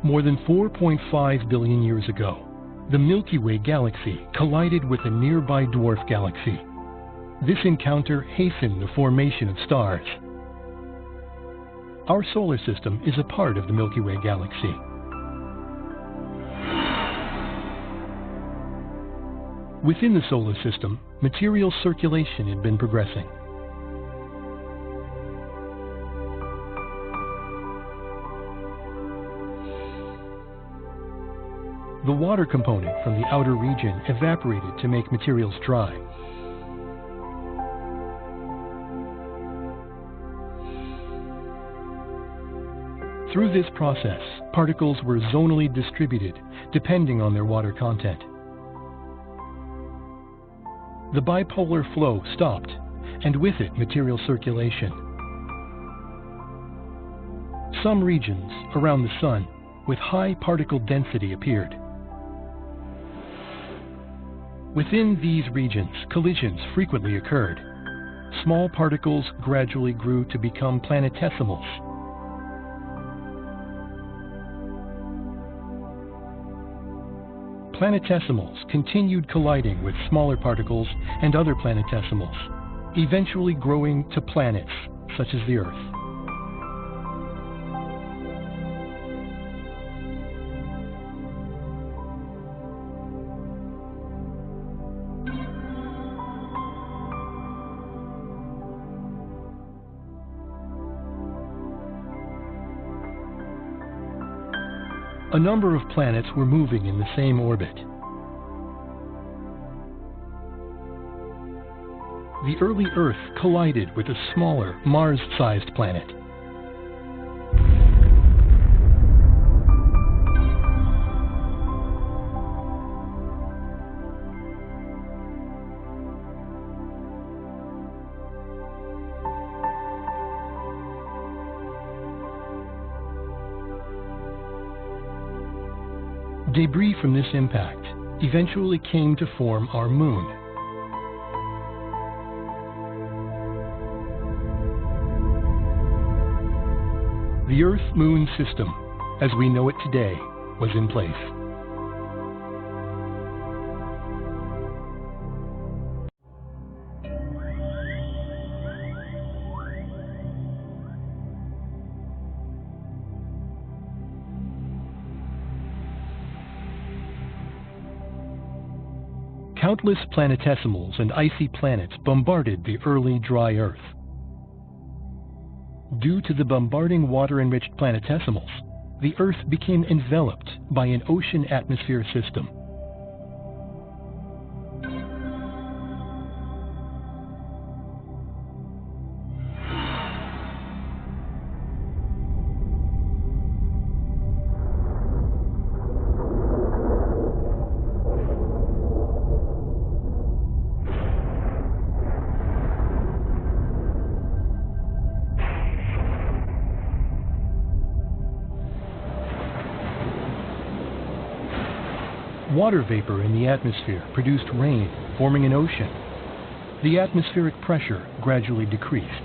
More than 4.5 billion years ago, the Milky Way galaxy collided with a nearby dwarf galaxy. This encounter hastened the formation of stars. Our solar system is a part of the Milky Way galaxy. Within the solar system, material circulation had been progressing. The water component from the outer region evaporated to make materials dry. Through this process, particles were zonally distributed depending on their water content. The bipolar flow stopped, and with it material circulation. Some regions around the Sun with high particle density appeared. Within these regions, collisions frequently occurred. Small particles gradually grew to become planetesimals. Planetesimals continued colliding with smaller particles and other planetesimals, eventually growing to planets such as the Earth. A number of planets were moving in the same orbit. The early Earth collided with a smaller, Mars-sized planet. Debris from this impact eventually came to form our Moon. The Earth-Moon system, as we know it today, was in place. Countless planetesimals and icy planets bombarded the early dry Earth. Due to the bombarding water-enriched planetesimals, the Earth became enveloped by an ocean atmosphere system. Water vapor in the atmosphere produced rain, forming an ocean. The atmospheric pressure gradually decreased.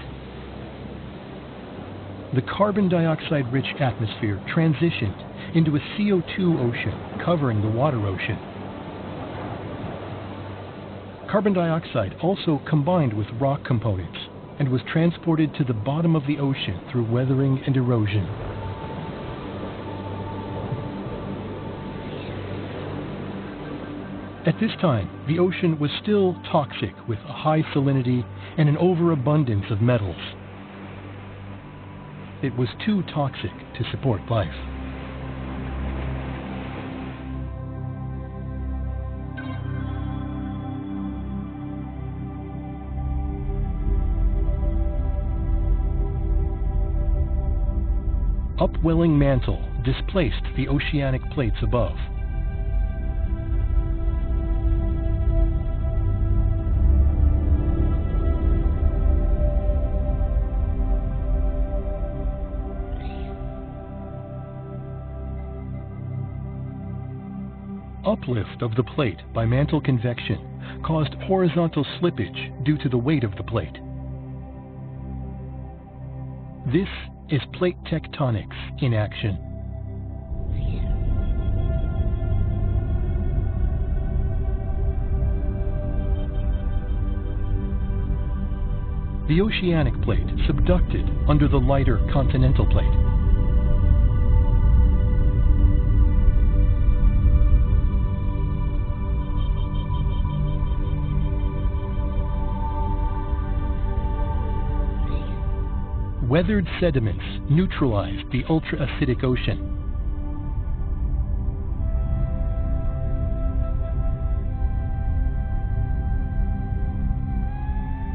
The carbon dioxide-rich atmosphere transitioned into a CO2 ocean covering the water ocean. Carbon dioxide also combined with rock components and was transported to the bottom of the ocean through weathering and erosion. At this time, the ocean was still toxic with a high salinity and an overabundance of metals. It was too toxic to support life. Upwelling mantle displaced the oceanic plates above. Uplift of the plate by mantle convection caused horizontal slippage due to the weight of the plate. This is plate tectonics in action. The oceanic plate subducted under the lighter continental plate. Weathered sediments neutralized the ultra-acidic ocean.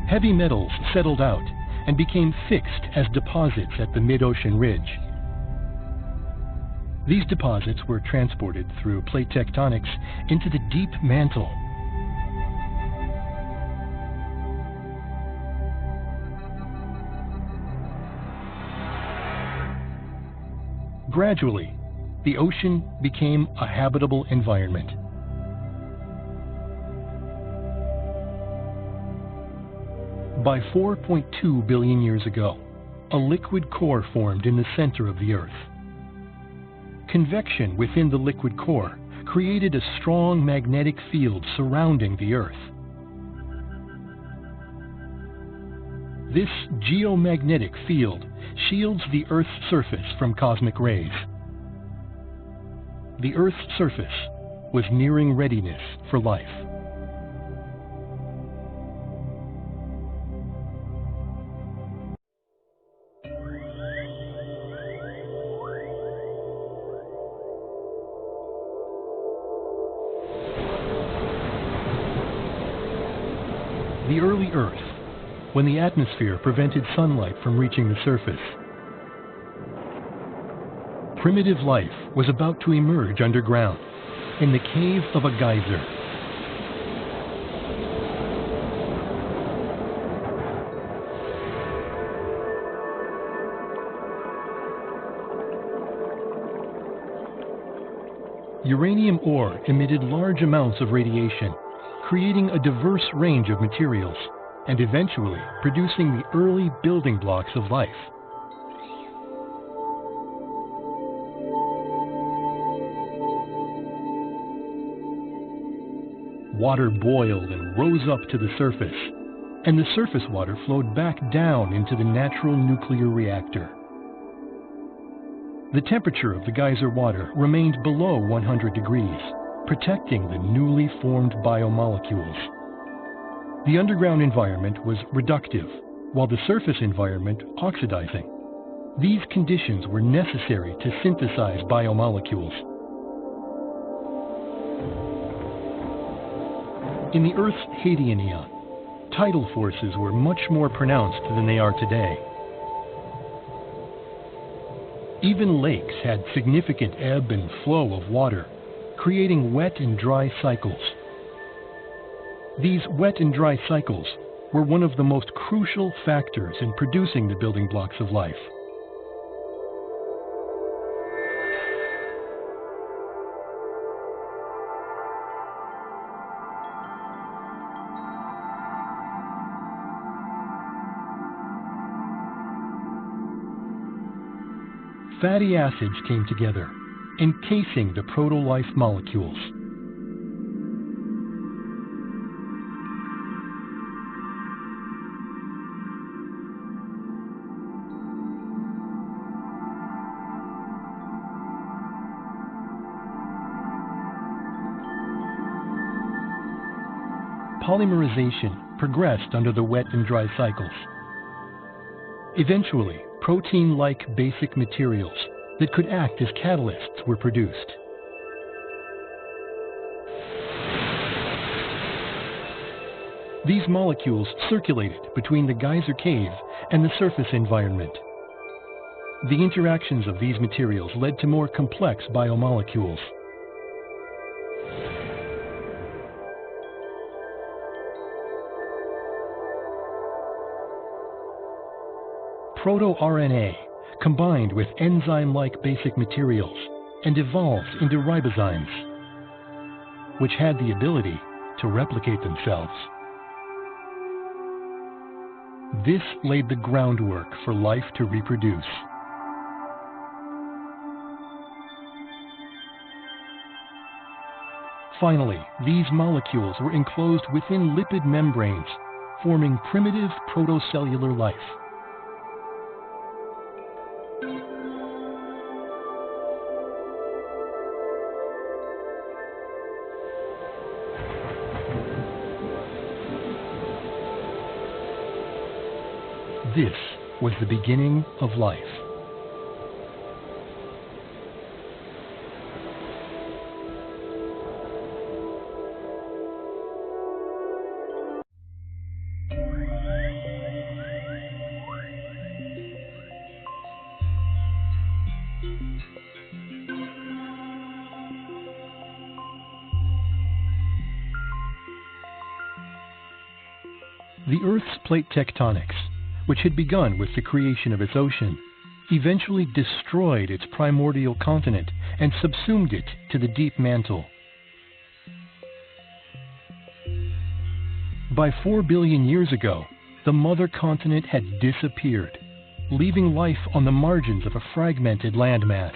Heavy metals settled out and became fixed as deposits at the mid-ocean ridge. These deposits were transported through plate tectonics into the deep mantle. Gradually, the ocean became a habitable environment. By 4.2 billion years ago, a liquid core formed in the center of the Earth. Convection within the liquid core created a strong magnetic field surrounding the Earth. This geomagnetic field shields the Earth's surface from cosmic rays. The Earth's surface was nearing readiness for life. The early Earth, when the atmosphere prevented sunlight from reaching the surface. Primitive life was about to emerge underground, in the cave of a geyser. Uranium ore emitted large amounts of radiation, creating a diverse range of materials, and eventually producing the early building blocks of life. Water boiled and rose up to the surface, and the surface water flowed back down into the natural nuclear reactor. The temperature of the geyser water remained below 100 degrees, protecting the newly formed biomolecules. The underground environment was reductive, while the surface environment oxidizing. These conditions were necessary to synthesize biomolecules. In the Earth's Hadean eon, tidal forces were much more pronounced than they are today. Even lakes had significant ebb and flow of water, creating wet and dry cycles. These wet and dry cycles were one of the most crucial factors in producing the building blocks of life. Fatty acids came together, encasing the proto-life molecules. Polymerization progressed under the wet and dry cycles. Eventually, protein-like basic materials that could act as catalysts were produced. These molecules circulated between the geyser cave and the surface environment. The interactions of these materials led to more complex biomolecules. Proto-RNA combined with enzyme-like basic materials and evolved into ribozymes, which had the ability to replicate themselves. This laid the groundwork for life to reproduce. Finally, these molecules were enclosed within lipid membranes, forming primitive protocellular life. This was the beginning of life. The Earth's plate tectonics, which had begun with the creation of its ocean, eventually destroyed its primordial continent and subsumed it to the deep mantle. By 4 billion years ago, the mother continent had disappeared, leaving life on the margins of a fragmented landmass.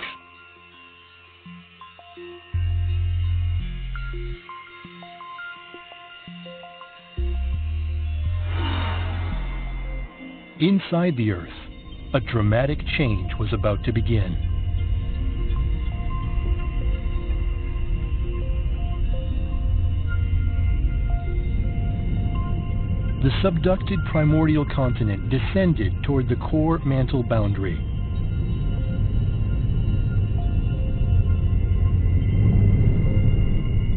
Inside the Earth, a dramatic change was about to begin. The subducted primordial continent descended toward the core mantle boundary.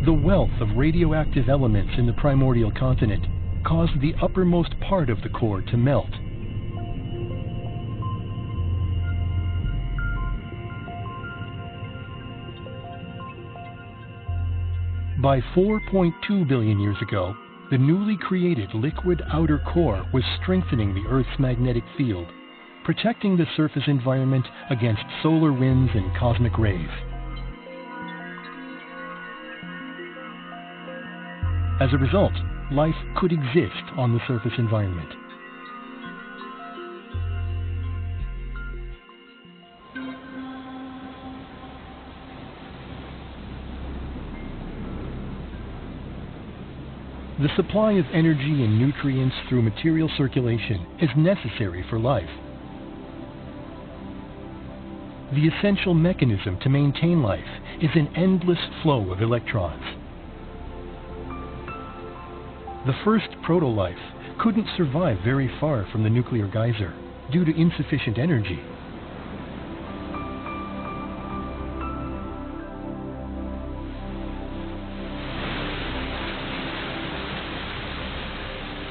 The wealth of radioactive elements in the primordial continent caused the uppermost part of the core to melt. By 4.2 billion years ago, the newly created liquid outer core was strengthening the Earth's magnetic field, protecting the surface environment against solar winds and cosmic rays. As a result, life could exist on the surface environment. The supply of energy and nutrients through material circulation is necessary for life. The essential mechanism to maintain life is an endless flow of electrons. The first proto-life couldn't survive very far from the nuclear geyser due to insufficient energy.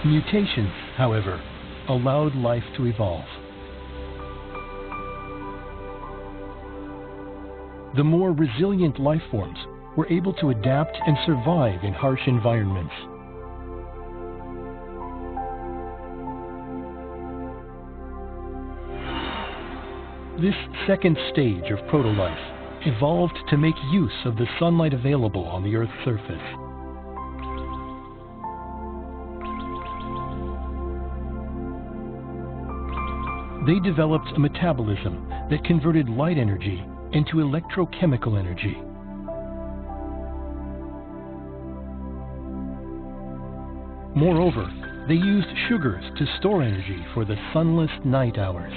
Mutations, however, allowed life to evolve. The more resilient life forms were able to adapt and survive in harsh environments. This second stage of proto-life evolved to make use of the sunlight available on the Earth's surface. They developed a metabolism that converted light energy into electrochemical energy. Moreover, they used sugars to store energy for the sunless night hours.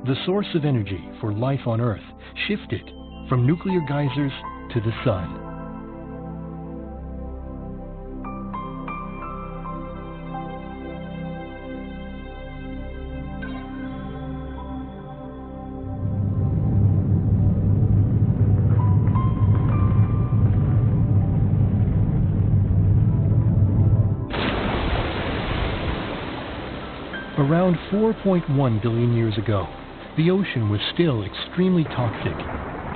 The source of energy for life on Earth shifted from nuclear geysers to the sun. Around 4.1 billion years ago, the ocean was still extremely toxic,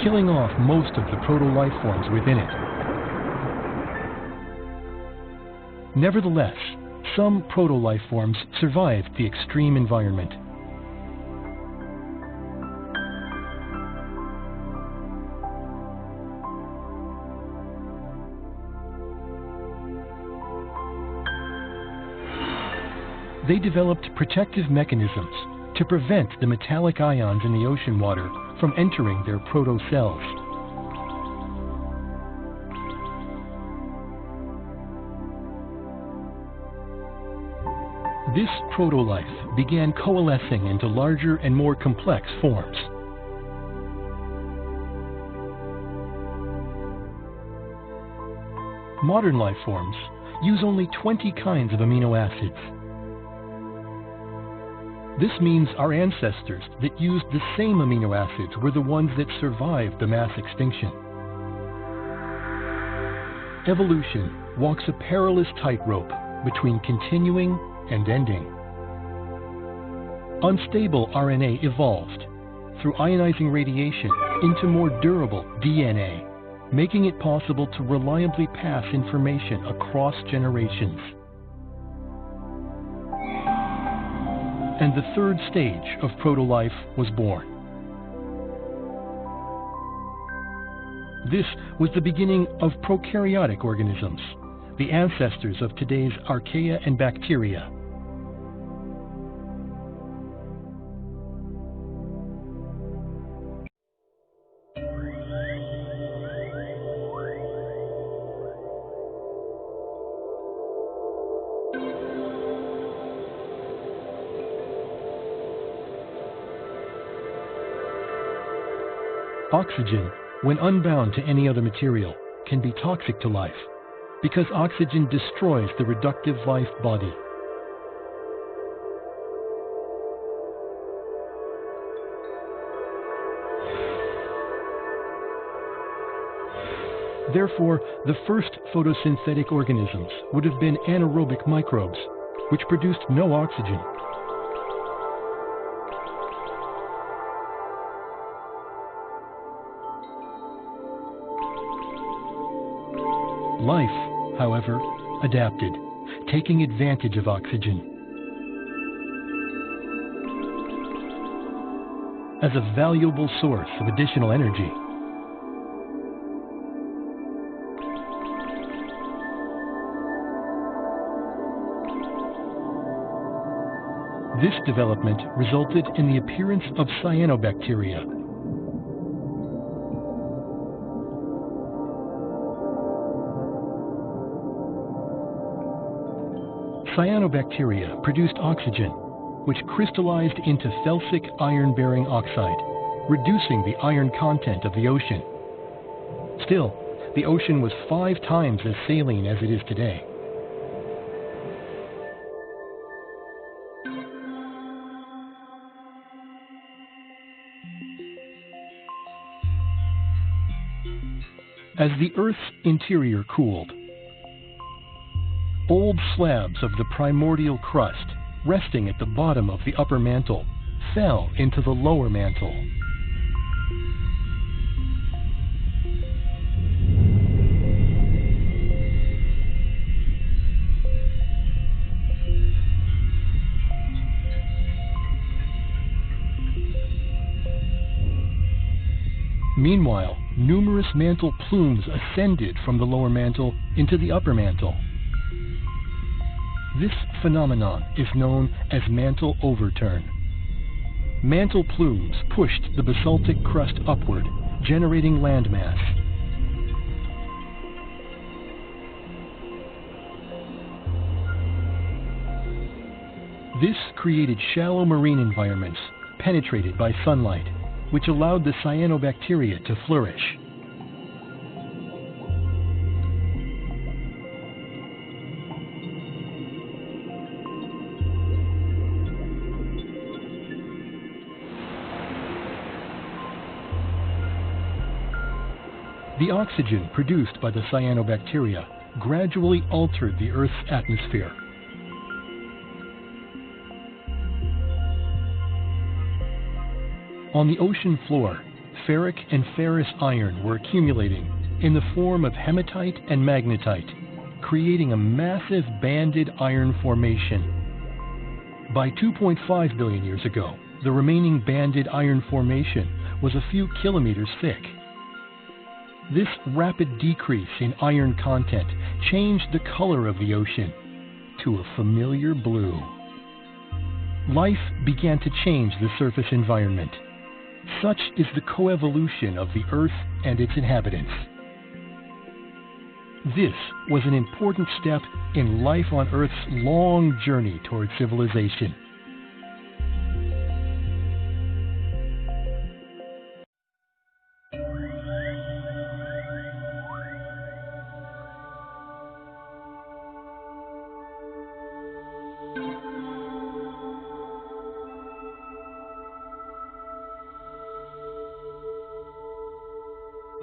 killing off most of the proto-life forms within it. Nevertheless, some proto-life forms survived the extreme environment. They developed protective mechanisms to prevent the metallic ions in the ocean water from entering their proto-cells. This proto-life began coalescing into larger and more complex forms. Modern life forms use only 20 kinds of amino acids. This means our ancestors that used the same amino acids were the ones that survived the mass extinction. Evolution walks a perilous tightrope between continuing and ending. Unstable RNA evolved through ionizing radiation into more durable DNA, making it possible to reliably pass information across generations. And the third stage of proto-life was born. This was the beginning of prokaryotic organisms, the ancestors of today's archaea and bacteria. Oxygen, when unbound to any other material, can be toxic to life because oxygen destroys the reductive life body. Therefore, the first photosynthetic organisms would have been anaerobic microbes, which produced no oxygen. Life, however, adapted, taking advantage of oxygen. As a valuable source of additional energy. This development resulted in the appearance of cyanobacteria. Cyanobacteria produced oxygen, which crystallized into felsic iron-bearing oxide, reducing the iron content of the ocean. Still, the ocean was 5 times as saline as it is today. As the Earth's interior cooled, old slabs of the primordial crust, resting at the bottom of the upper mantle, fell into the lower mantle. Meanwhile, numerous mantle plumes ascended from the lower mantle into the upper mantle. This phenomenon is known as mantle overturn. Mantle plumes pushed the basaltic crust upward, generating landmass. This created shallow marine environments penetrated by sunlight, which allowed the cyanobacteria to flourish. The oxygen produced by the cyanobacteria gradually altered the Earth's atmosphere. On the ocean floor, ferric and ferrous iron were accumulating in the form of hematite and magnetite, creating a massive banded iron formation. By 2.5 billion years ago, the remaining banded iron formation was a few kilometers thick. This rapid decrease in iron content changed the color of the ocean to a familiar blue. Life began to change the surface environment. Such is the coevolution of the Earth and its inhabitants. This was an important step in life on Earth's long journey toward civilization.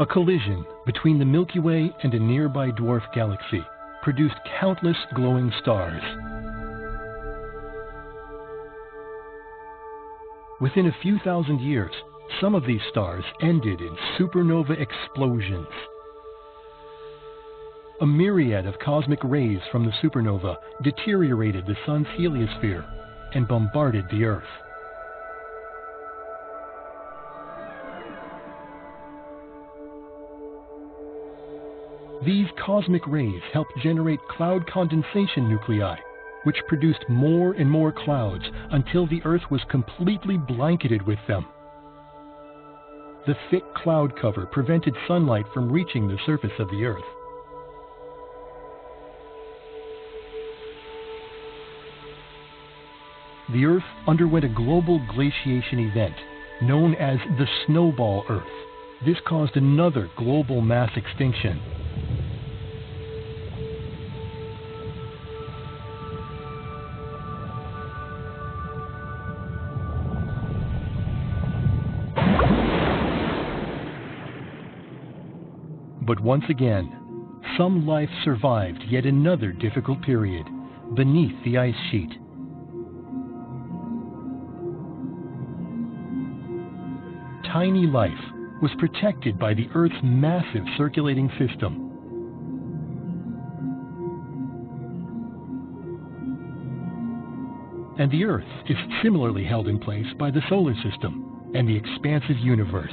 A collision between the Milky Way and a nearby dwarf galaxy produced countless glowing stars. Within a few thousand years, some of these stars ended in supernova explosions. A myriad of cosmic rays from the supernova deteriorated the Sun's heliosphere and bombarded the Earth. These cosmic rays helped generate cloud condensation nuclei, which produced more and more clouds until the Earth was completely blanketed with them. The thick cloud cover prevented sunlight from reaching the surface of the Earth. The Earth underwent a global glaciation event known as the Snowball Earth. This caused another global mass extinction. But once again, some life survived yet another difficult period beneath the ice sheet. Tiny life was protected by the Earth's massive circulating system. And the Earth is similarly held in place by the solar system and the expansive universe.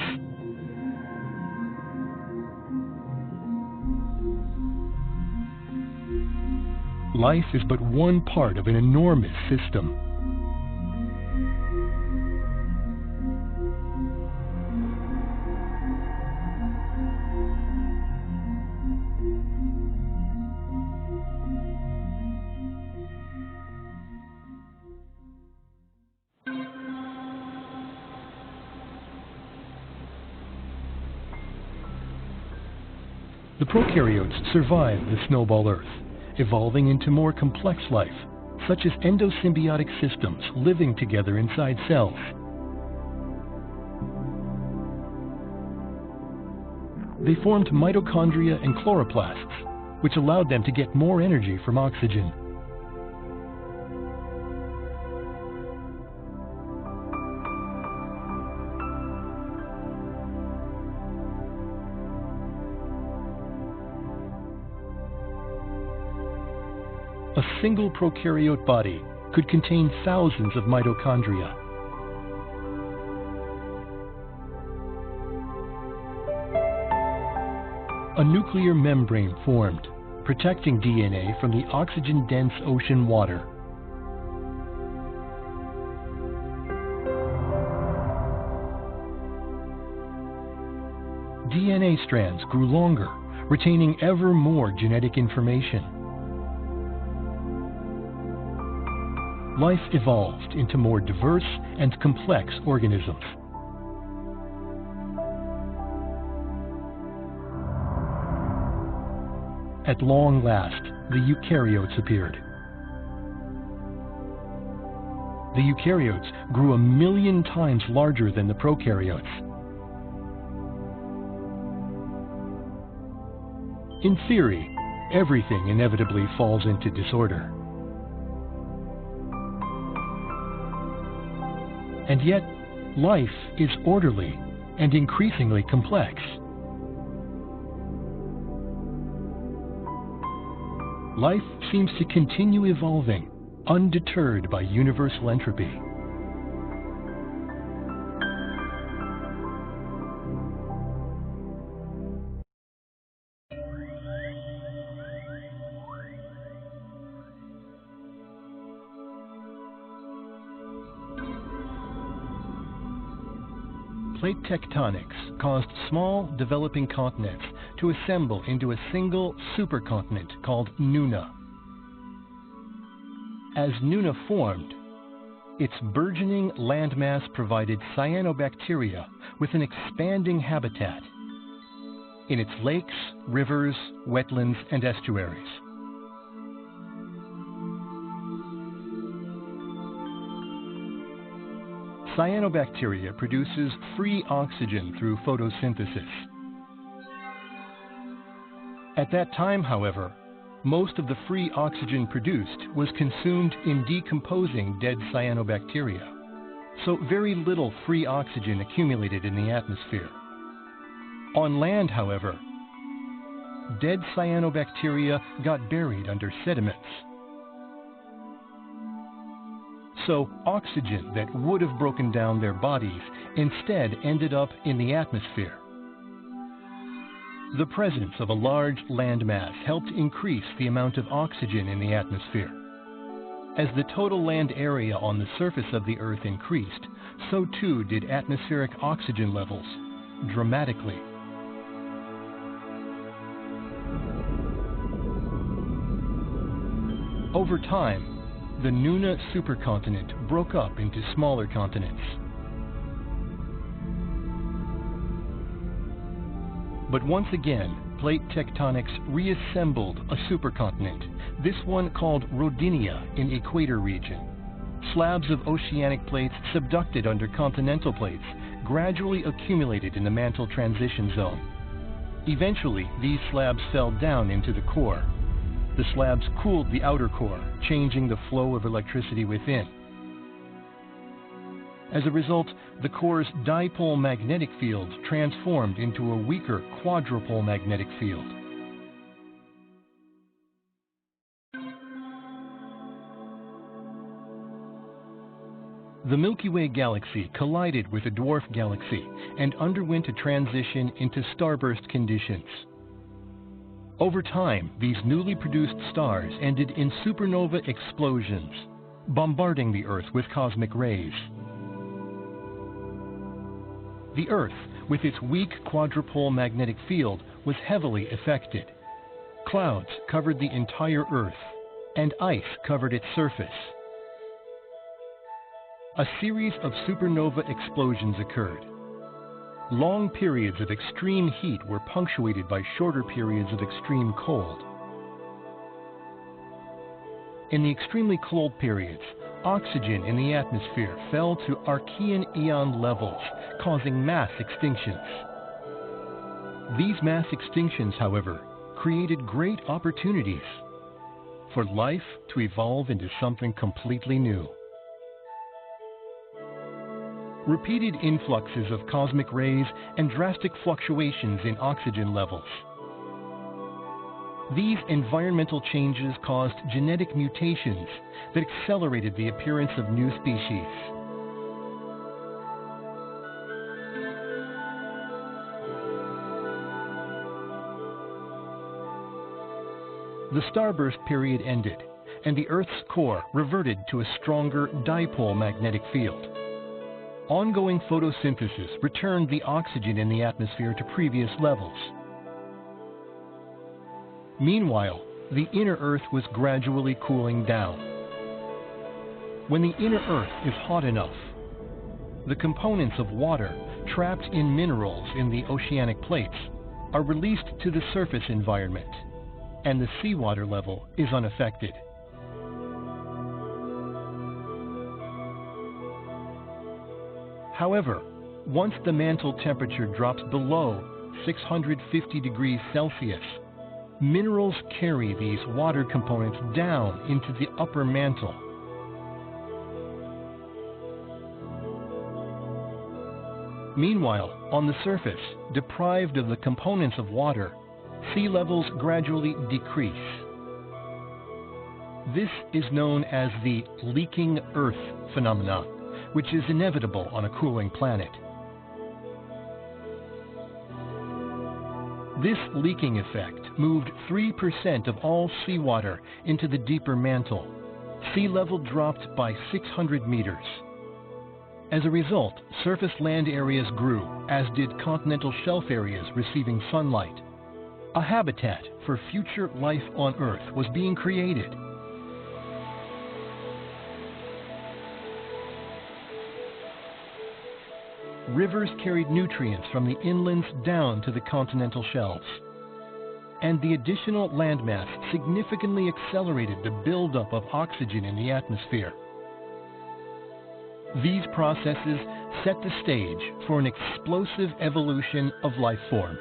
Life is but one part of an enormous system. The prokaryotes survived the Snowball Earth, evolving into more complex life, such as endosymbiotic systems living together inside cells. They formed mitochondria and chloroplasts, which allowed them to get more energy from oxygen. A single prokaryote body could contain thousands of mitochondria. A nuclear membrane formed, protecting DNA from the oxygen-dense ocean water. DNA strands grew longer, retaining ever more genetic information. Life evolved into more diverse and complex organisms. At long last, the eukaryotes appeared. The eukaryotes grew 1,000,000 times larger than the prokaryotes. In theory, everything inevitably falls into disorder. And yet, life is orderly and increasingly complex. Life seems to continue evolving, undeterred by universal entropy. Plate tectonics caused small developing continents to assemble into a single supercontinent called Nuna. As Nuna formed, its burgeoning landmass provided cyanobacteria with an expanding habitat in its lakes, rivers, wetlands, and estuaries. Cyanobacteria produces free oxygen through photosynthesis. At that time, however, most of the free oxygen produced was consumed in decomposing dead cyanobacteria, so very little free oxygen accumulated in the atmosphere. On land, however, dead cyanobacteria got buried under sediments. So oxygen that would have broken down their bodies instead ended up in the atmosphere. The presence of a large landmass helped increase the amount of oxygen in the atmosphere. As the total land area on the surface of the Earth increased, so too did atmospheric oxygen levels, dramatically. Over time, the Nuna supercontinent broke up into smaller continents. But once again, plate tectonics reassembled a supercontinent, this one called Rodinia in Equator region. Slabs of oceanic plates subducted under continental plates gradually accumulated in the mantle transition zone. Eventually, these slabs fell down into the core. The slabs cooled the outer core, changing the flow of electricity within. As a result, the core's dipole magnetic field transformed into a weaker quadrupole magnetic field. The Milky Way galaxy collided with a dwarf galaxy and underwent a transition into starburst conditions. Over time, these newly produced stars ended in supernova explosions, bombarding the Earth with cosmic rays. The Earth, with its weak quadrupole magnetic field, was heavily affected. Clouds covered the entire Earth, and ice covered its surface. A series of supernova explosions occurred. Long periods of extreme heat were punctuated by shorter periods of extreme cold. In the extremely cold periods, oxygen in the atmosphere fell to Archean eon levels, causing mass extinctions. These mass extinctions, however, created great opportunities for life to evolve into something completely new. Repeated influxes of cosmic rays and drastic fluctuations in oxygen levels. These environmental changes caused genetic mutations that accelerated the appearance of new species. The starburst period ended, and the Earth's core reverted to a stronger dipole magnetic field. Ongoing photosynthesis returned the oxygen in the atmosphere to previous levels. Meanwhile, the inner Earth was gradually cooling down. When the inner Earth is hot enough, the components of water trapped in minerals in the oceanic plates are released to the surface environment, and the seawater level is unaffected. However, once the mantle temperature drops below 650 degrees Celsius, minerals carry these water components down into the upper mantle. Meanwhile, on the surface, deprived of the components of water, sea levels gradually decrease. This is known as the leaking Earth phenomenon, which is inevitable on a cooling planet. This leaking effect moved 3% of all seawater into the deeper mantle. Sea level dropped by 600 meters. As a result, surface land areas grew, as did continental shelf areas receiving sunlight. A habitat for future life on Earth was being created. Rivers carried nutrients from the inlands down to the continental shelves. And the additional landmass significantly accelerated the buildup of oxygen in the atmosphere. These processes set the stage for an explosive evolution of life forms.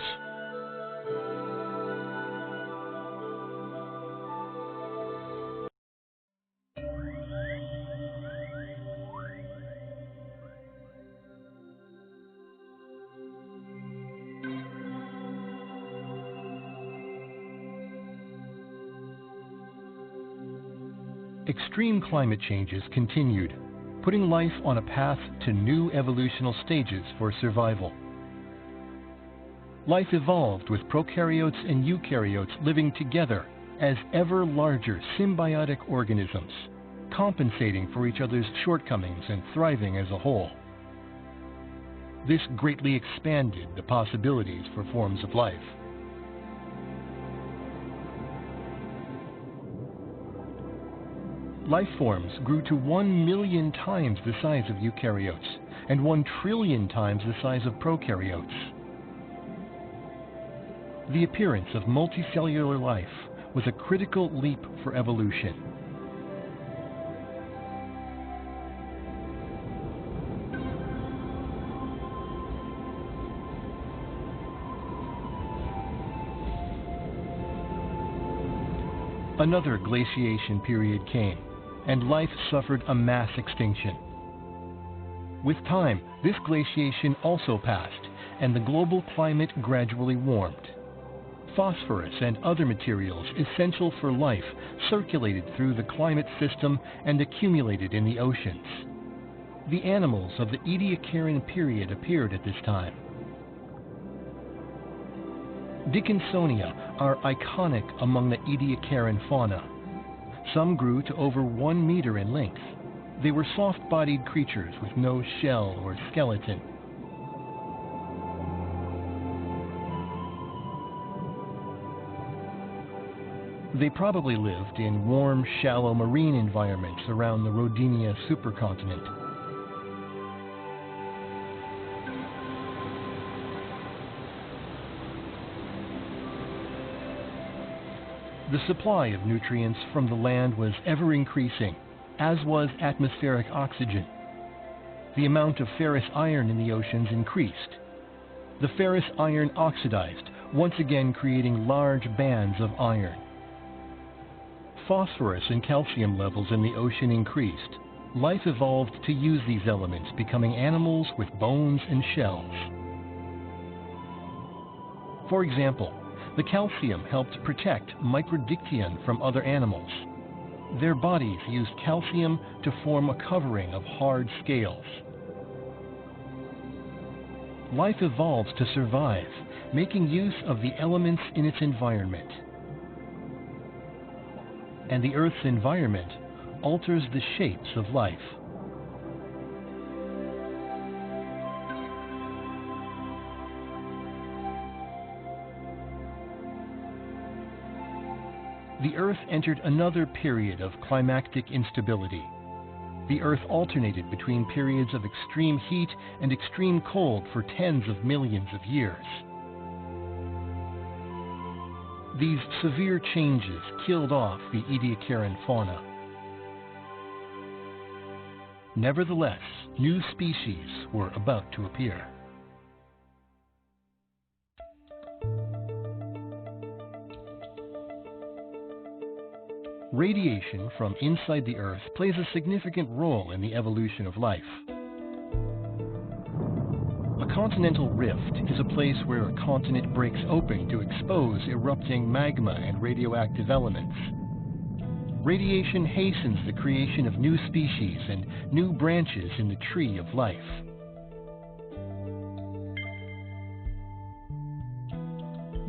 Extreme climate changes continued, putting life on a path to new evolutional stages for survival. Life evolved with prokaryotes and eukaryotes living together as ever larger symbiotic organisms, compensating for each other's shortcomings and thriving as a whole. This greatly expanded the possibilities for forms of life. Life forms grew to 1 million times the size of eukaryotes and 1 trillion times the size of prokaryotes. The appearance of multicellular life was a critical leap for evolution. Another glaciation period came, and life suffered a mass extinction. With time, this glaciation also passed, and the global climate gradually warmed. Phosphorus and other materials essential for life circulated through the climate system and accumulated in the oceans. The animals of the Ediacaran period appeared at this time. Dickinsonia are iconic among the Ediacaran fauna. Some grew to over 1 meter in length. They were soft-bodied creatures with no shell or skeleton. They probably lived in warm, shallow marine environments around the Rodinia supercontinent. The supply of nutrients from the land was ever increasing, as was atmospheric oxygen. The amount of ferrous iron in the oceans increased. The ferrous iron oxidized, once again creating large bands of iron. Phosphorus and calcium levels in the ocean increased. Life evolved to use these elements, becoming animals with bones and shells. For example, the calcium helped protect Microdictyon from other animals. Their bodies used calcium to form a covering of hard scales. Life evolves to survive, making use of the elements in its environment. And the Earth's environment alters the shapes of life. The Earth entered another period of climactic instability. The Earth alternated between periods of extreme heat and extreme cold for tens of millions of years. These severe changes killed off the Ediacaran fauna. Nevertheless, new species were about to appear. Radiation from inside the Earth plays a significant role in the evolution of life. A continental rift is a place where a continent breaks open to expose erupting magma and radioactive elements. Radiation hastens the creation of new species and new branches in the tree of life.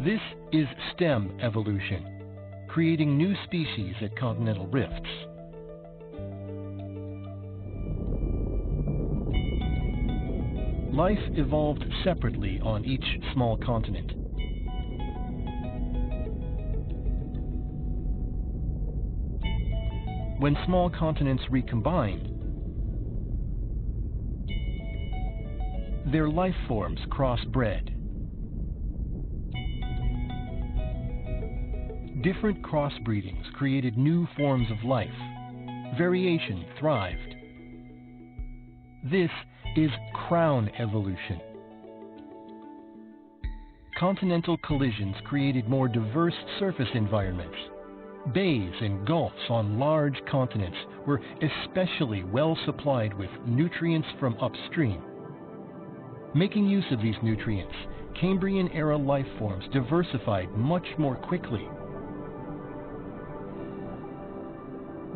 This is STEM evolution, creating new species at continental rifts. life evolved separately on each small continent. When small continents recombined, their life forms crossbred. Different crossbreedings created new forms of life. Variation thrived. This is crown evolution. Continental collisions created more diverse surface environments. Bays and gulfs on large continents were especially well supplied with nutrients from upstream. Making use of these nutrients, Cambrian-era life forms diversified much more quickly.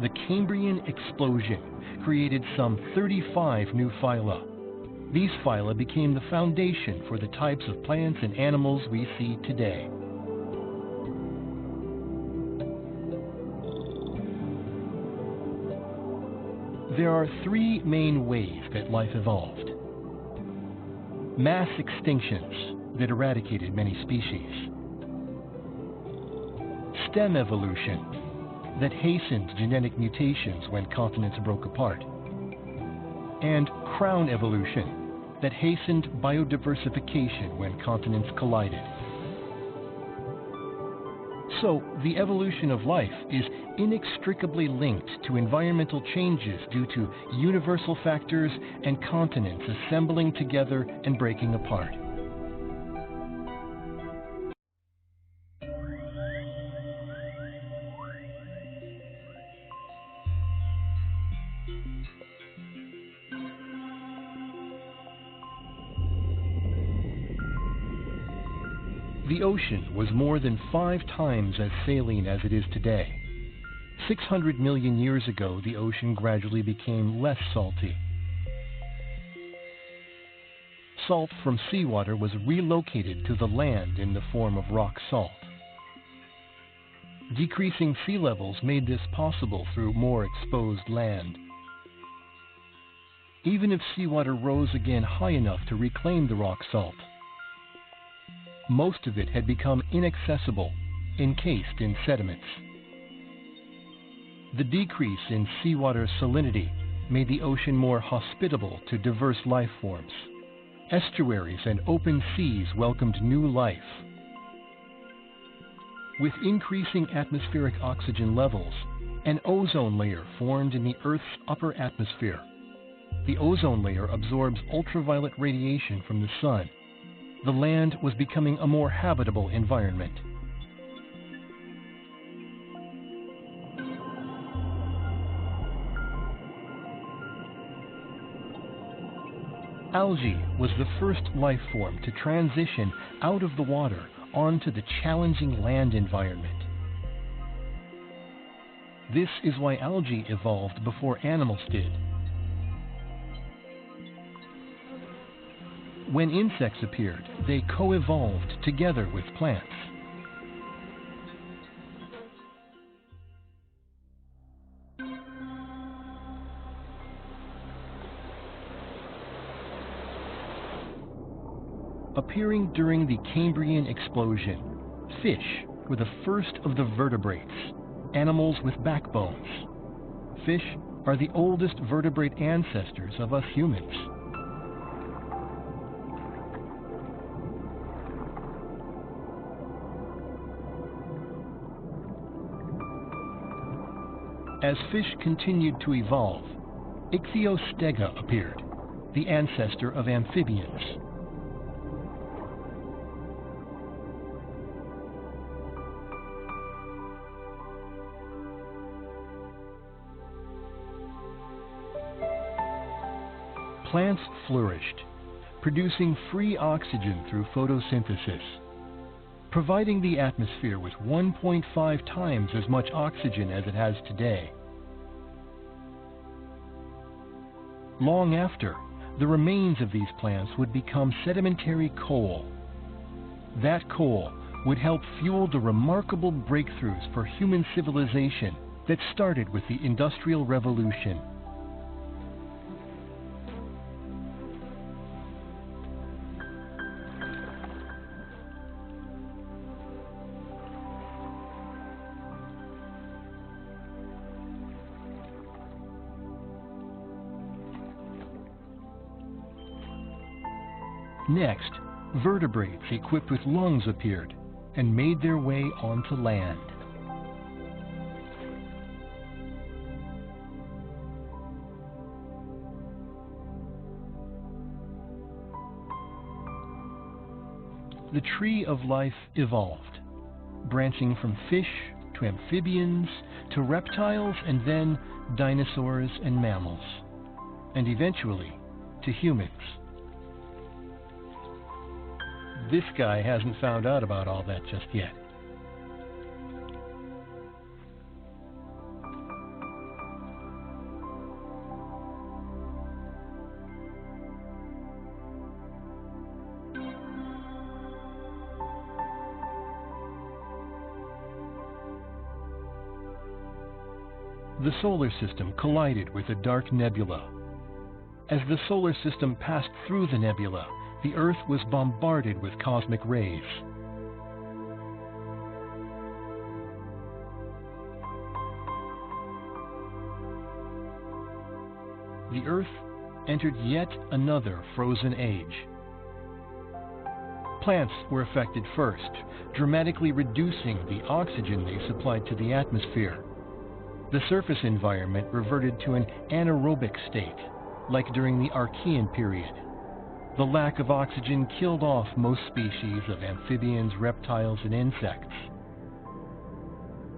The Cambrian explosion created some 35 new phyla. These phyla became the foundation for the types of plants and animals we see today. There are three main ways that life evolved. Mass extinctions that eradicated many species. Stem evolution that hastened genetic mutations when continents broke apart. And crown evolution that hastened biodiversification when continents collided. So, the evolution of life is inextricably linked to environmental changes due to universal factors and continents assembling together and breaking apart. The ocean was more than 5 times as saline as it is today. 600 million years ago, the ocean gradually became less salty. Salt from seawater was relocated to the land in the form of rock salt. Decreasing sea levels made this possible through more exposed land. Even if seawater rose again high enough to reclaim the rock salt, most of it had become inaccessible, encased in sediments. The decrease in seawater salinity made the ocean more hospitable to diverse life forms. Estuaries and open seas welcomed new life. With increasing atmospheric oxygen levels, an ozone layer formed in the Earth's upper atmosphere. The ozone layer absorbs ultraviolet radiation from the sun. The land was becoming a more habitable environment. Algae was the first life form to transition out of the water onto the challenging land environment. This is why algae evolved before animals did. When insects appeared, they co-evolved together with plants. Appearing during the Cambrian explosion, fish were the first of the vertebrates, animals with backbones. Fish are the oldest vertebrate ancestors of us humans. As fish continued to evolve, Ichthyostega appeared, the ancestor of amphibians. Plants flourished, producing free oxygen through photosynthesis, providing the atmosphere with 1.5 times as much oxygen as it has today. Long after, the remains of these plants would become sedimentary coal. That coal would help fuel the remarkable breakthroughs for human civilization that started with the Industrial Revolution. Next, vertebrates equipped with lungs appeared and made their way onto land. The tree of life evolved, branching from fish to amphibians to reptiles and then dinosaurs and mammals, and eventually to humans. This guy hasn't found out about all that just yet. The solar system collided with a dark nebula. As the solar system passed through the nebula, the Earth was bombarded with cosmic rays. The Earth entered yet another frozen age. Plants were affected first, dramatically reducing the oxygen they supplied to the atmosphere. The surface environment reverted to an anaerobic state, like during the Archean period. The lack of oxygen killed off most species of amphibians, reptiles, and insects.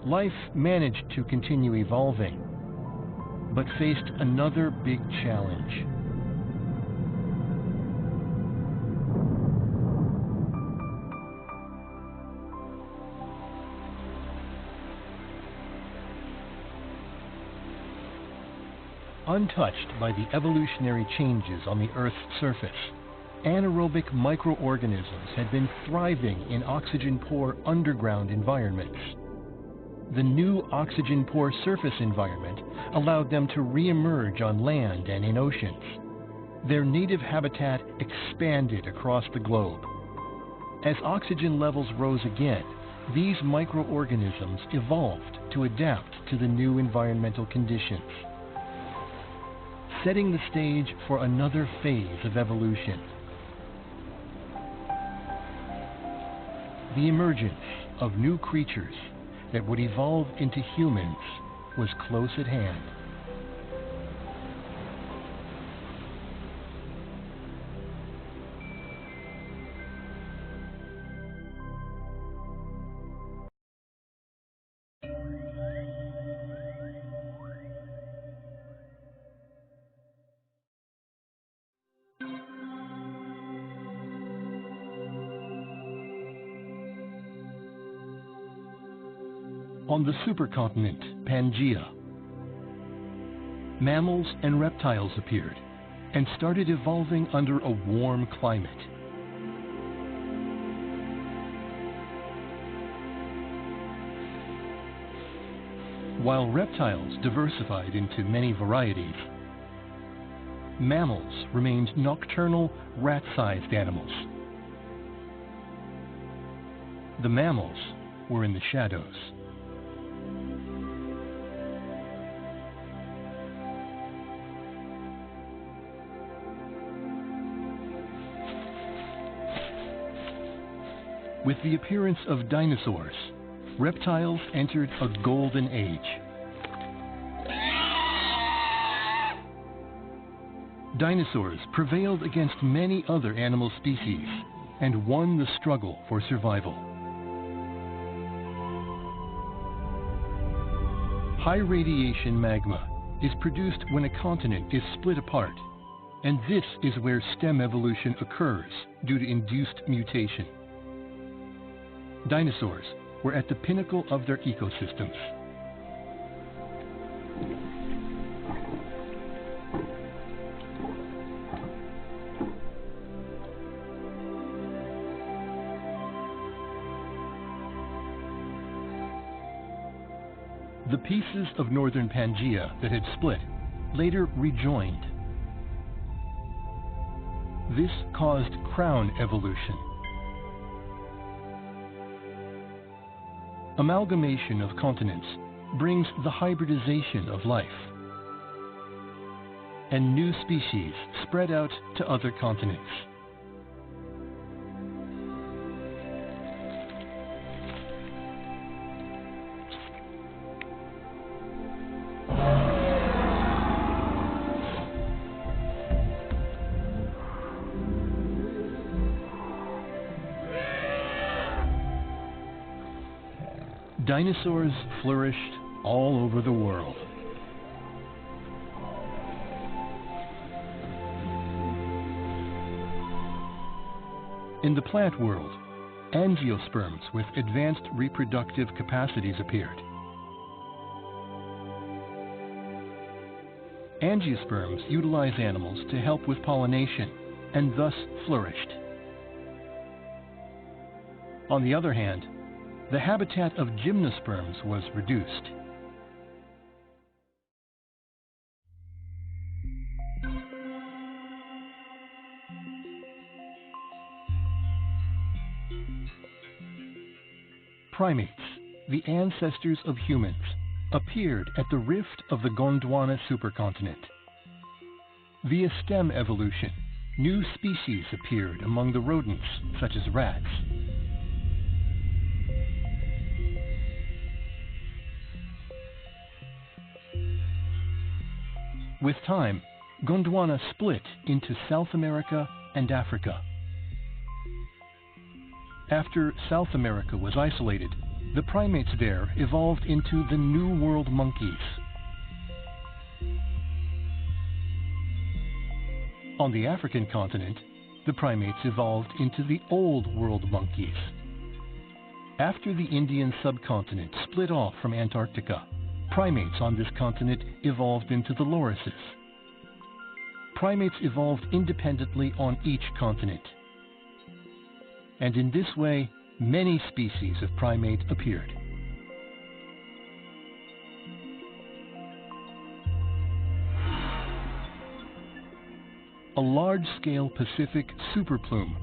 Life managed to continue evolving, but faced another big challenge. Untouched by the evolutionary changes on the Earth's surface, anaerobic microorganisms had been thriving in oxygen-poor underground environments. The new oxygen-poor surface environment allowed them to re-emerge on land and in oceans. Their native habitat expanded across the globe. As oxygen levels rose again, these microorganisms evolved to adapt to the new environmental conditions, setting the stage for another phase of evolution. The emergence of new creatures that would evolve into humans was close at hand. On the supercontinent Pangaea, mammals and reptiles appeared and started evolving under a warm climate. While reptiles diversified into many varieties, mammals remained nocturnal, rat-sized animals. The mammals were in the shadows. With the appearance of dinosaurs, reptiles entered a golden age. Dinosaurs prevailed against many other animal species and won the struggle for survival. High radiation magma is produced when a continent is split apart, and this is where stem evolution occurs due to induced mutation. Dinosaurs were at the pinnacle of their ecosystems. The pieces of northern Pangaea that had split later rejoined. This caused crown evolution. Amalgamation of continents brings the hybridization of life, and new species spread out to other continents. Dinosaurs flourished all over the world. In the plant world, angiosperms with advanced reproductive capacities appeared. Angiosperms utilize animals to help with pollination and thus flourished. On the other hand, the habitat of gymnosperms was reduced. Primates, the ancestors of humans, appeared at the rift of the Gondwana supercontinent. Via stem evolution, new species appeared among the rodents, such as rats. With time, Gondwana split into South America and Africa. After South America was isolated, the primates there evolved into the New World monkeys. On the African continent, the primates evolved into the Old World monkeys. After the Indian subcontinent split off from Antarctica, primates on this continent evolved into the lorises. Primates evolved independently on each continent. And in this way, many species of primate appeared. A large-scale Pacific superplume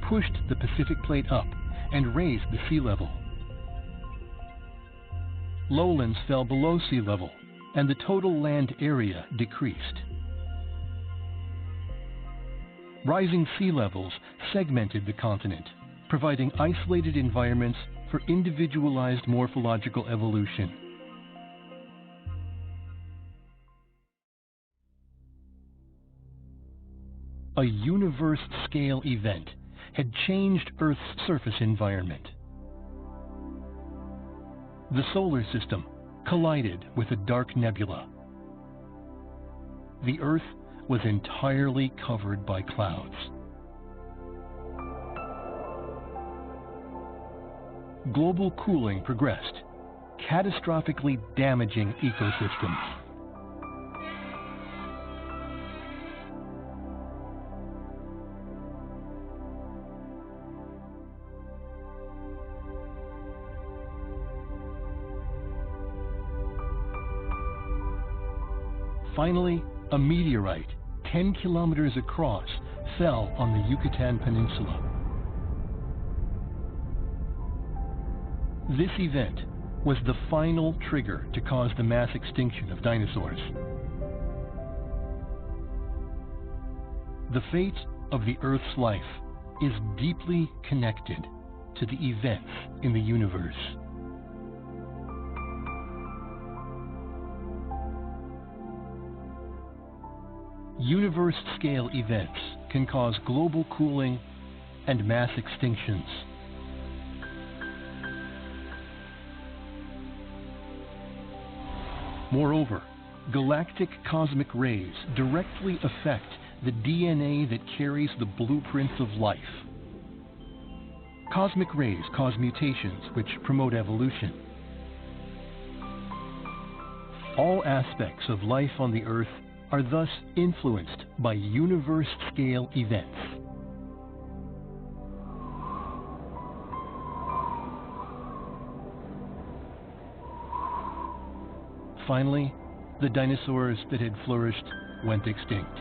pushed the Pacific plate up and raised the sea level. Lowlands fell below sea level, and the total land area decreased. Rising sea levels segmented the continent, providing isolated environments for individualized morphological evolution. A universe-scale event had changed Earth's surface environment. The solar system collided with a dark nebula. The Earth was entirely covered by clouds. Global cooling progressed, catastrophically damaging ecosystems. Finally, a meteorite 10 kilometers across fell on the Yucatan Peninsula. This event was the final trigger to cause the mass extinction of dinosaurs. The fate of the Earth's life is deeply connected to the events in the universe. Universe-scale events can cause global cooling and mass extinctions. Moreover, galactic cosmic rays directly affect the DNA that carries the blueprints of life. Cosmic rays cause mutations which promote evolution. All aspects of life on the Earth are thus influenced by universe-scale events. Finally, the dinosaurs that had flourished went extinct.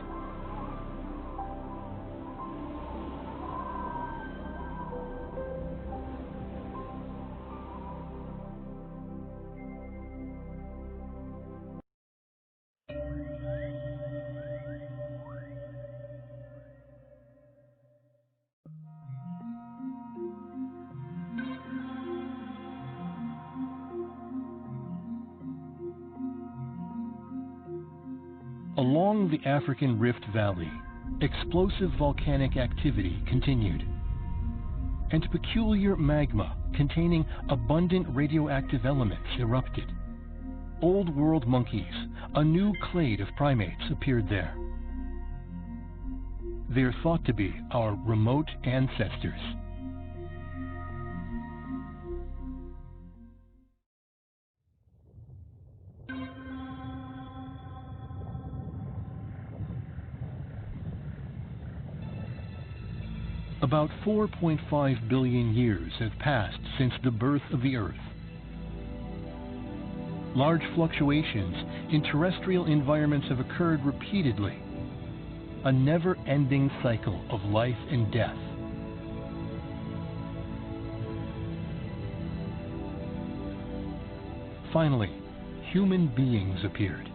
Along the African Rift Valley, explosive volcanic activity continued. and peculiar magma containing abundant radioactive elements erupted. Old World monkeys, a new clade of primates, appeared there. They are thought to be our remote ancestors. About 4.5 billion years have passed since the birth of the Earth. Large fluctuations in terrestrial environments have occurred repeatedly, a never-ending cycle of life and death. Finally, human beings appeared.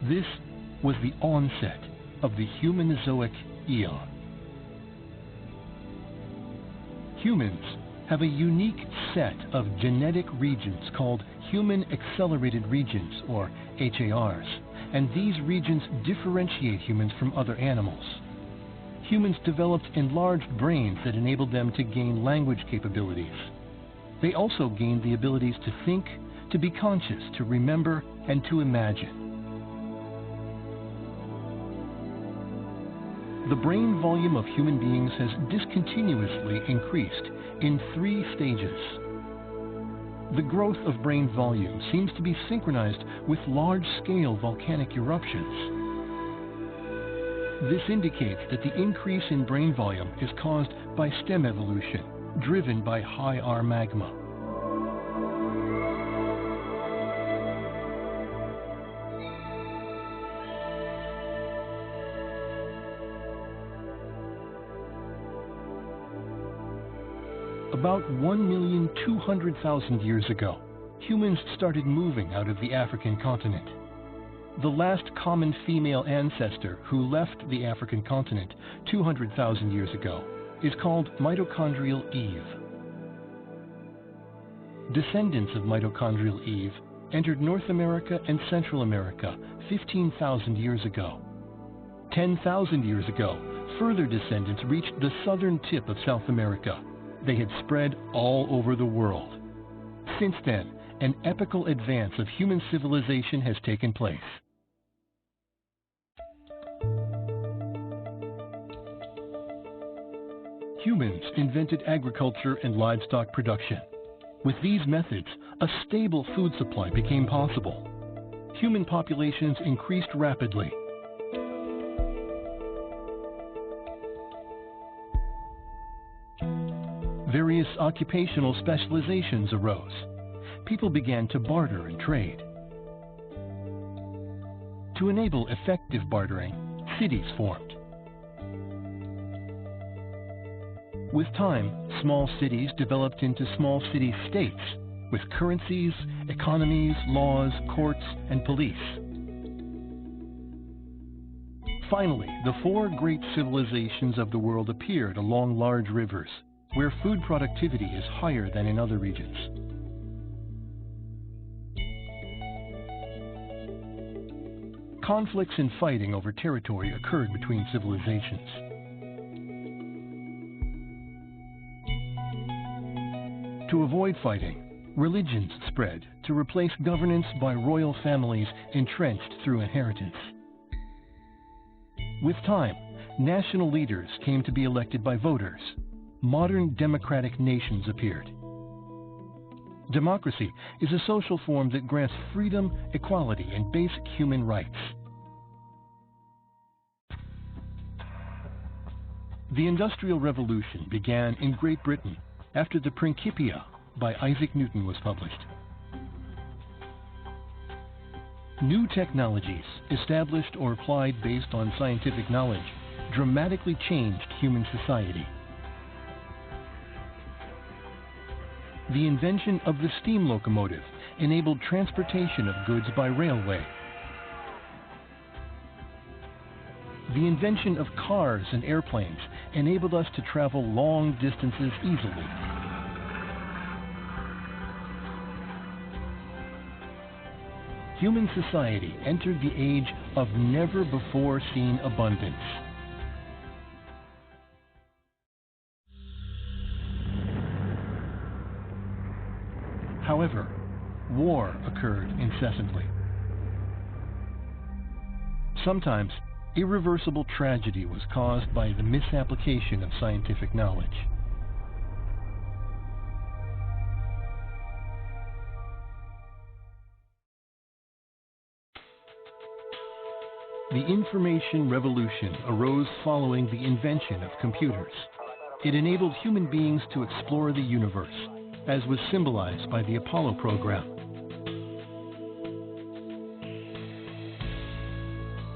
This was the onset of the Humanozoic eon. Humans have a unique set of genetic regions called human accelerated regions, or HARs, and these regions differentiate humans from other animals. Humans developed enlarged brains that enabled them to gain language capabilities. They also gained the abilities to think, to be conscious, to remember, and to imagine. The brain volume of human beings has discontinuously increased in 3 stages. The growth of brain volume seems to be synchronized with large-scale volcanic eruptions. This indicates that the increase in brain volume is caused by stem evolution, driven by high R magma. About 1,200,000 years ago, humans started moving out of the African continent. The last common female ancestor who left the African continent 200,000 years ago is called mitochondrial Eve. Descendants of mitochondrial Eve entered North America and Central America 15,000 years ago. 10,000 years ago, further descendants reached the southern tip of South America. They had spread all over the world. Since then, an epochal advance of human civilization has taken place. Humans invented agriculture and livestock production. With these methods, a stable food supply became possible. Human populations increased rapidly. Various occupational specializations arose. People began to barter and trade. To enable effective bartering, cities formed. With time, small cities developed into small city-states, with currencies, economies, laws, courts, and police. Finally, the 4 great civilizations of the world appeared along large rivers, where food productivity is higher than in other regions. Conflicts and fighting over territory occurred between civilizations. To avoid fighting, religions spread to replace governance by royal families entrenched through inheritance. With time, national leaders came to be elected by voters. Modern democratic nations appeared. Democracy is a social form that grants freedom, equality, and basic human rights. The Industrial Revolution began in Great Britain after the Principia by Isaac Newton was published. New technologies, established or applied based on scientific knowledge, dramatically changed human society. The invention of the steam locomotive enabled transportation of goods by railway. The invention of cars and airplanes enabled us to travel long distances easily. Human society entered the age of never-before-seen abundance. However, war occurred incessantly. Sometimes, irreversible tragedy was caused by the misapplication of scientific knowledge. The information revolution arose following the invention of computers. It enabled human beings to explore the universe, as was symbolized by the Apollo program.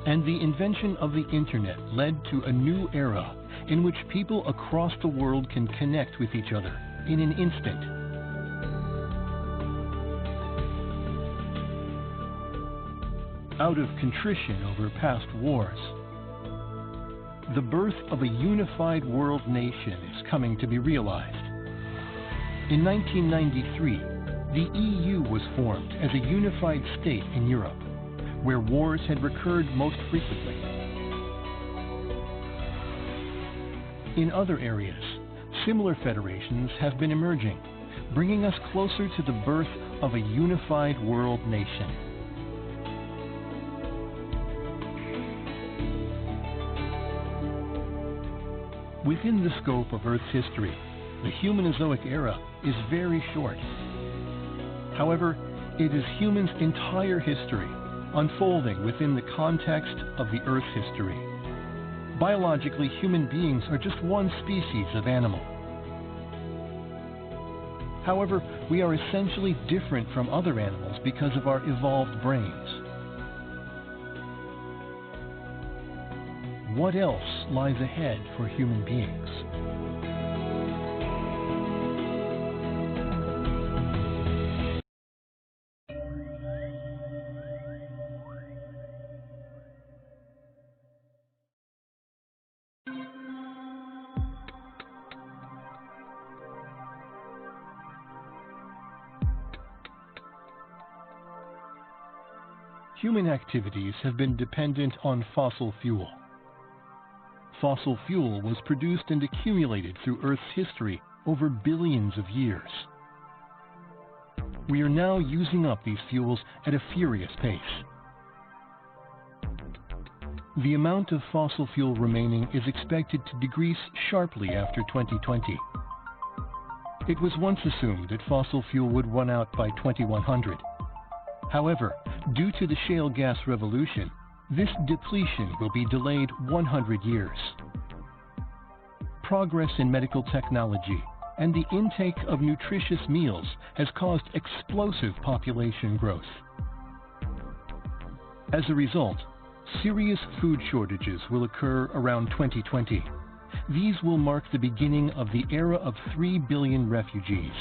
And the invention of the internet led to a new era in which people across the world can connect with each other in an instant. Out of contrition over past wars, the birth of a unified world nation is coming to be realized. In 1993, the EU was formed as a unified state in Europe, where wars had recurred most frequently. In other areas, similar federations have been emerging, bringing us closer to the birth of a unified world nation. Within the scope of Earth's history, the Humanozoic era is very short. However, it is humans' entire history unfolding within the context of the Earth's history. Biologically, human beings are just one species of animal. However, we are essentially different from other animals because of our evolved brains. What else lies ahead for human beings? Human activities have been dependent on fossil fuel. Fossil fuel was produced and accumulated through Earth's history over billions of years. We are now using up these fuels at a furious pace. The amount of fossil fuel remaining is expected to decrease sharply after 2020. It was once assumed that fossil fuel would run out by 2100. However, due to the shale gas revolution, this depletion will be delayed 100 years. Progress in medical technology and the intake of nutritious meals has caused explosive population growth. As a result, serious food shortages will occur around 2020. These will mark the beginning of the era of 3 billion refugees.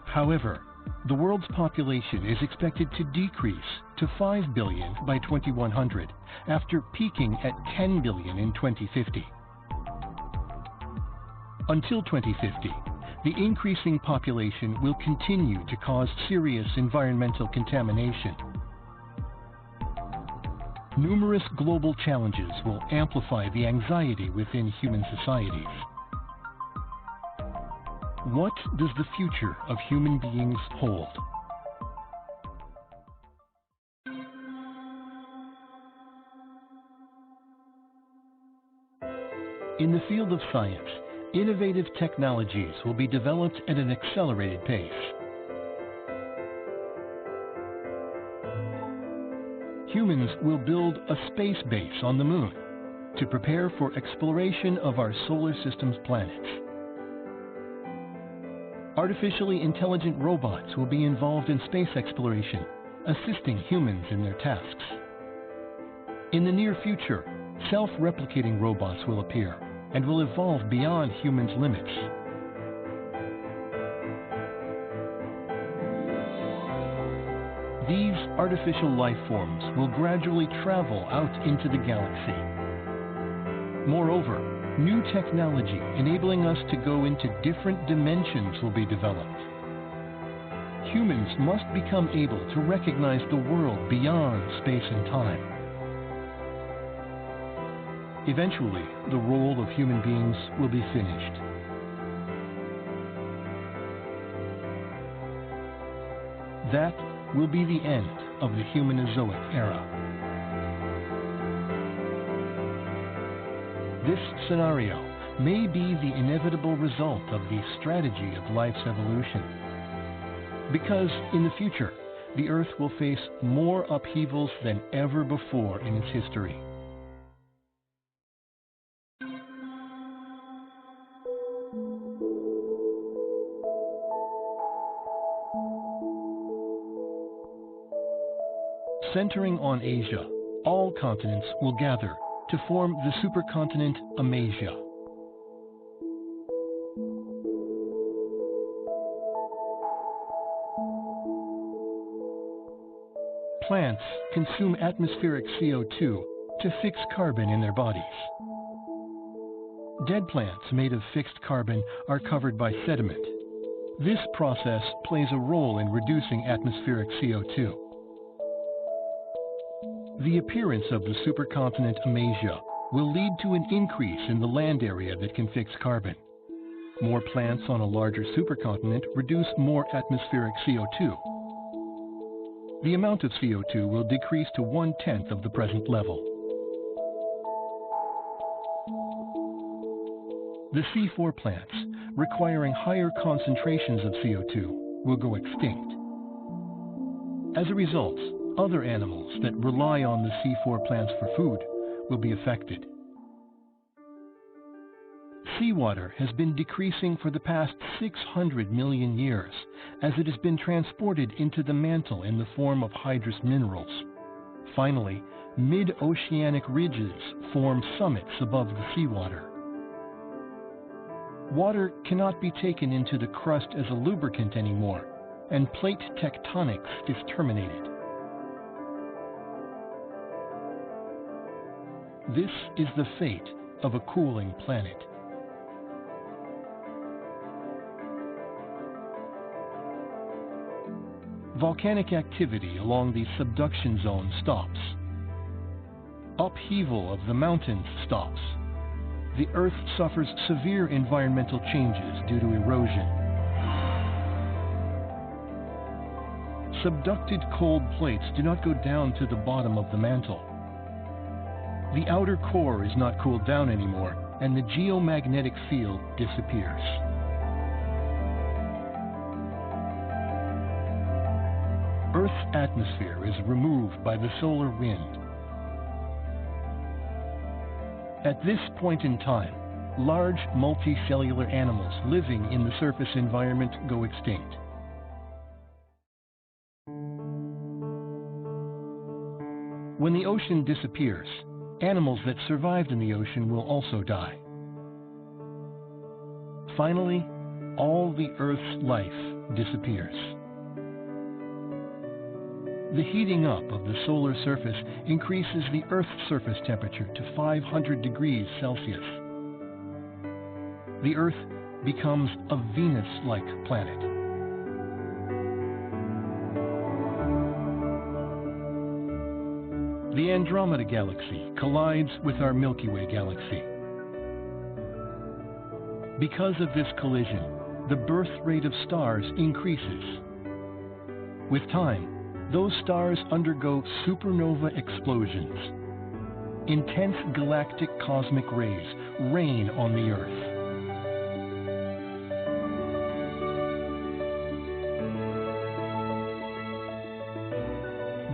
However, the world's population is expected to decrease to 5 billion by 2100, after peaking at 10 billion in 2050. Until 2050, the increasing population will continue to cause serious environmental contamination. Numerous global challenges will amplify the anxiety within human societies. What does the future of human beings hold? In the field of science, innovative technologies will be developed at an accelerated pace. Humans will build a space base on the Moon to prepare for exploration of our solar system's planets. Artificially intelligent robots will be involved in space exploration, assisting humans in their tasks. In the near future, self-replicating robots will appear and will evolve beyond humans' limits. These artificial life forms will gradually travel out into the galaxy. Moreover, new technology enabling us to go into different dimensions will be developed. Humans must become able to recognize the world beyond space and time. Eventually, the role of human beings will be finished. That will be the end of the Humanozoic era. This scenario may be the inevitable result of the strategy of life's evolution. Because in the future, the Earth will face more upheavals than ever before in its history. Centering on Asia, all continents will gather to form the supercontinent Amasia. Plants consume atmospheric CO2 to fix carbon in their bodies. Dead plants made of fixed carbon are covered by sediment. This process plays a role in reducing atmospheric CO2. The appearance of the supercontinent Amasia will lead to an increase in the land area that can fix carbon. More plants on a larger supercontinent reduce more atmospheric CO2. The amount of CO2 will decrease to 1/10 of the present level. The C4 plants, requiring higher concentrations of CO2, will go extinct. As a result, other animals that rely on the C4 plants for food will be affected. Seawater has been decreasing for the past 600 million years as it has been transported into the mantle in the form of hydrous minerals. Finally, mid-oceanic ridges form summits above the seawater. Water cannot be taken into the crust as a lubricant anymore, and plate tectonics is terminated. This is the fate of a cooling planet. Volcanic activity along the subduction zone stops. Upheaval of the mountains stops. The Earth suffers severe environmental changes due to erosion. Subducted cold plates do not go down to the bottom of the mantle. The outer core is not cooled down anymore, and the geomagnetic field disappears. Earth's atmosphere is removed by the solar wind. At this point in time, large multicellular animals living in the surface environment go extinct. When the ocean disappears, animals that survived in the ocean will also die. Finally, all the Earth's life disappears. The heating up of the solar surface increases the Earth's surface temperature to 500 degrees Celsius. The Earth becomes a Venus-like planet. The Andromeda Galaxy collides with our Milky Way galaxy. Because of this collision, the birth rate of stars increases. With time, those stars undergo supernova explosions. Intense galactic cosmic rays rain on the Earth.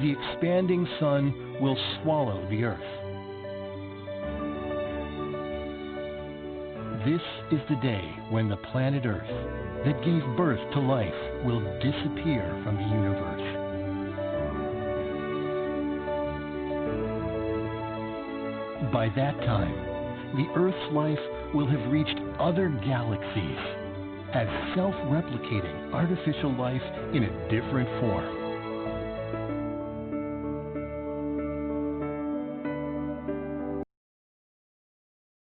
The expanding sun will swallow the Earth. This is the day when the planet Earth, that gave birth to life, will disappear from the universe. By that time, the Earth's life will have reached other galaxies as self-replicating artificial life in a different form.